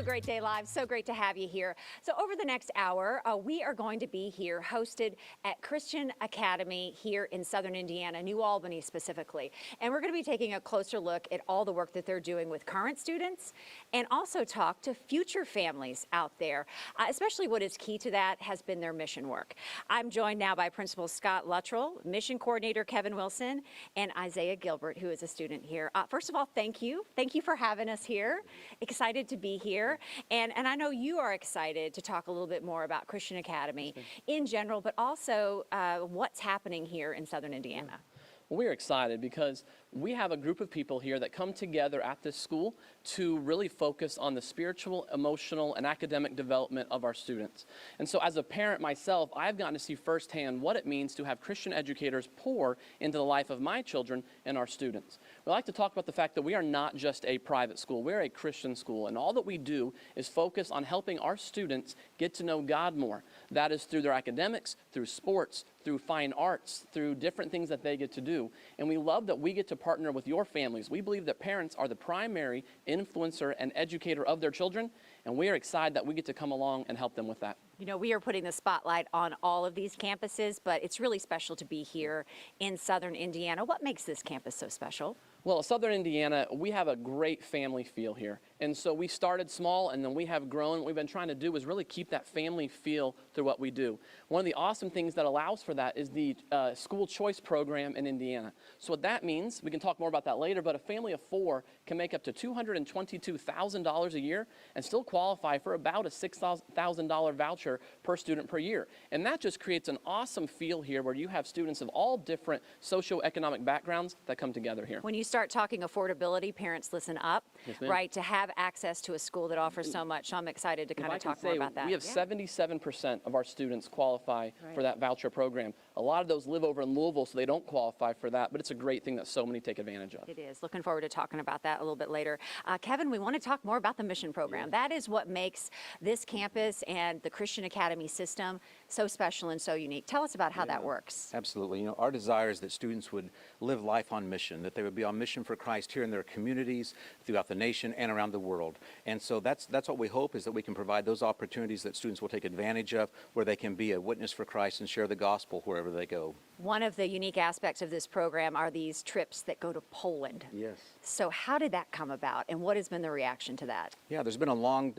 to Great Day Live. So great to have you here. So over the next hour, we are going to be here hosted at Christian Academy here in Southern Indiana, New Albany specifically. And we're going to be taking a closer look at all the work that they're doing with current students and also talk to future families out there, especially what is key to that has been their mission work. I'm joined now by Principal Scott Luttrell, Mission Coordinator Kevin Wilson, and Isaiah Gilbert, who is a student here. First of all, thank you. Thank you for having us here. Excited to be here. And I know you are excited to talk a little bit more about Christian Academy in general, but also what's happening here in Southern Indiana. Well, we're excited because we have a group of people here that come together at this school to really focus on the spiritual, emotional, and academic development of our students. And so as a parent myself, I've gotten to see firsthand what it means to have Christian educators pour into the life of my children and our students. We like to talk about the fact that we are not just a private school, we're a Christian school, and all that we do is focus on helping our students get to know God more. That is through their academics, through sports, through fine arts, through different things that they get to do. And we love that we get to partner with your families. We believe that parents are the primary influencer and educator of their children, and we are excited that we get to come along and help them with that. You know, we are putting the spotlight on all of these campuses, but it's really special to be here in Southern Indiana. What makes this campus so special? Well, Southern Indiana, we have a great family feel here. And so we started small and then we have grown. What we've been trying to do is really keep that family feel through what we do. One of the awesome things that allows for that is the school choice program in Indiana. So what that means, we can talk more about that later, but a family of 4 can make up to $222,000 a year and still qualify for about a $6,000 voucher per student per year. And that just creates an awesome feel here where you have students of all different socioeconomic backgrounds that come together here. When you start talking affordability, parents listen up, right, to have access to a school that offers so much. So I'm excited to kind of talk more about that. We have 77% of our students qualify for that voucher program. A lot of those live over in Louisville, so they don't qualify for that, but it's a great thing that so many take advantage of. It is. Looking forward to talking about that a little bit later. Kevin, we want to talk more about the mission program. That is what makes this campus and the Christian Academy system so special and so unique. Tell us about how that works. Absolutely. You know, our desire is that students would live life on mission, that they would be on mission for Christ here in their communities, throughout the nation, and around the world. And so that's what we hope, is that we can provide those opportunities that students will take advantage of, where they can be a witness for Christ and share the gospel wherever they go. One of the unique aspects of this program are these trips that go to Poland. Yes. So how did that come about, and what has been the reaction to that? Yeah, there's been a long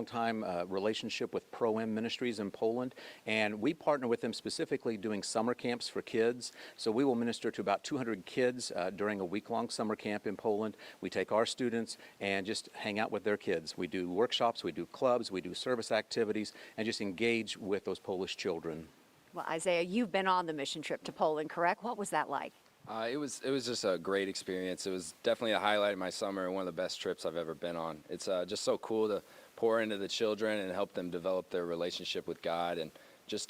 time relationship with Pro-M Ministries in Poland, and we partner with them specifically doing summer camps for kids. So we will minister to about 200 kids during a week-long summer camp in Poland. We take our students and just hang out with their kids. We do workshops, we do clubs, we do service activities, and just engage with those Polish children. Well, Isaiah, you've been on the mission trip to Poland, correct? What was that like? It was just a great experience. It was definitely a highlight of my summer and one of the best trips I've ever been on. It's just so cool to pour into the children and help them develop their relationship with God, and just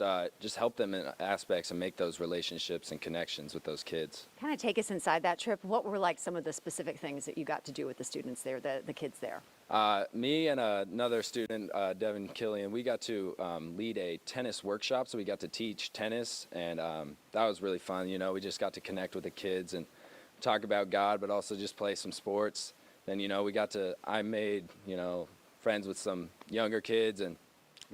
help them in aspects and make those relationships and connections with those kids. Kind of take us inside that trip. What were like some of the specific things that you got to do with the students there, the kids there? Me and another student, Devin Killian, we got to lead a tennis workshop, so we got to teach tennis, and that was really fun. You know, we just got to connect with the kids and talk about God, but also just play some sports. Then, you know, I made, you know, friends with some younger kids and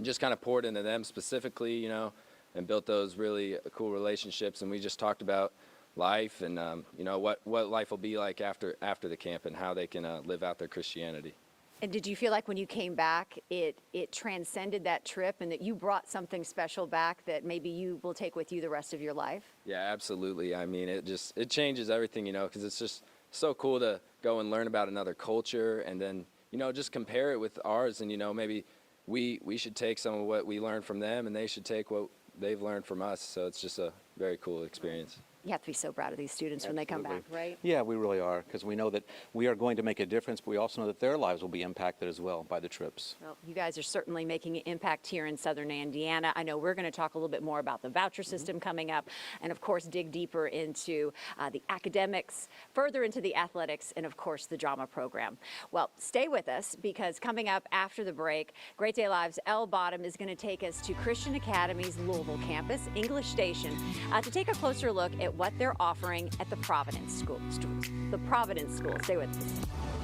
just kind of poured into them specifically, you know, and built those really cool relationships. And we just talked about life and, you know, what life will be like after the camp and how they can live out their Christianity. And did you feel like when you came back, it transcended that trip, and that you brought something special back that maybe you will take with you the rest of your life? Yeah, absolutely. I mean, it changes everything, you know, because it's just so cool to go and learn about another culture and then, you know, just compare it with ours, and, you know, maybe we should take some of what we learned from them and they should take what they've learned from us. So it's just a very cool experience. You have to be so proud of these students when they come back, right? Yeah, we really are, because we know that we are going to make a difference, but we also know that their lives will be impacted as well by the trips. Well, you guys are certainly making an impact here in Southern Indiana. I know we're going to talk a little bit more about the voucher system coming up, and of course dig deeper into the academics, further into the athletics, and of course the drama program. Well, stay with us, because coming up after the break, Great Day Live's Elle Bottom is going to take us to Christian Academy's Louisville campus, English Station, to take a closer look at what they're offering at the Providence School. Stay with us.